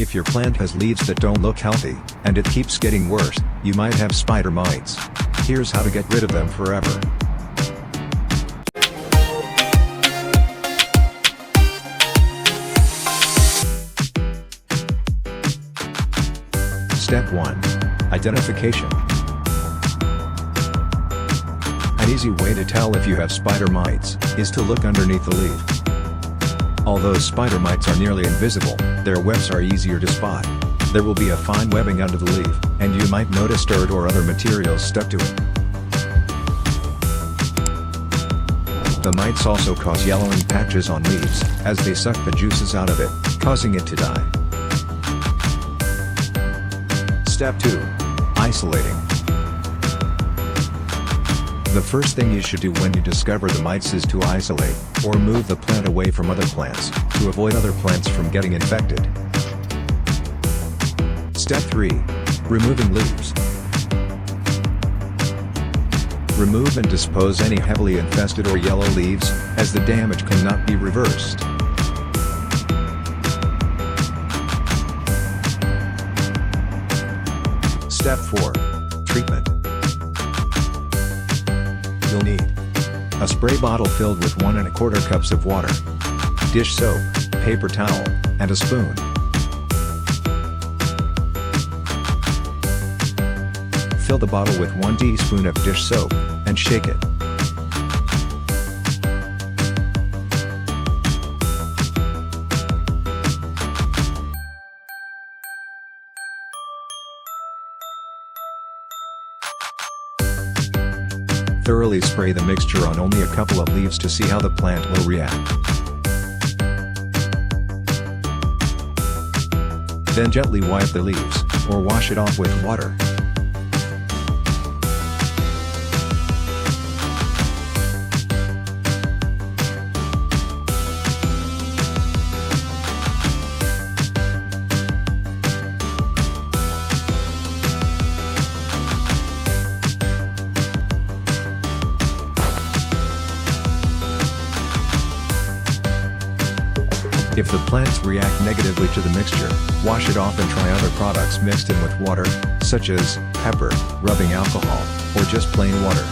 If your plant has leaves that don't look healthy, and it keeps getting worse, you might have spider mites. Here's how to get rid of them forever. Step 1. Identification. An easy way to tell if you have spider mites is to look underneath the leaf. Although spider mites are nearly invisible, their webs are easier to spot. There will be a fine webbing under the leaf, and you might notice dirt or other materials stuck to it. The mites also cause yellowing patches on leaves, as they suck the juices out of it, causing it to die. Step 2. Isolating. The first thing you should do when you discover the mites is to isolate, or move the plant away from other plants, to avoid other plants from getting infected. Step 3. Removing leaves. Remove and dispose any heavily infested or yellow leaves, as the damage cannot be reversed. Step 4. Treatment. You'll need a spray bottle filled with 1 1/4 cups of water, dish soap, paper towel, and a spoon. Fill the bottle with 1 teaspoon of dish soap, and shake it. Thoroughly spray the mixture on only a couple of leaves to see how the plant will react. Then gently wipe the leaves, or wash it off with water. If the plants react negatively to the mixture, wash it off and try other products mixed in with water, such as pepper, rubbing alcohol, or just plain water.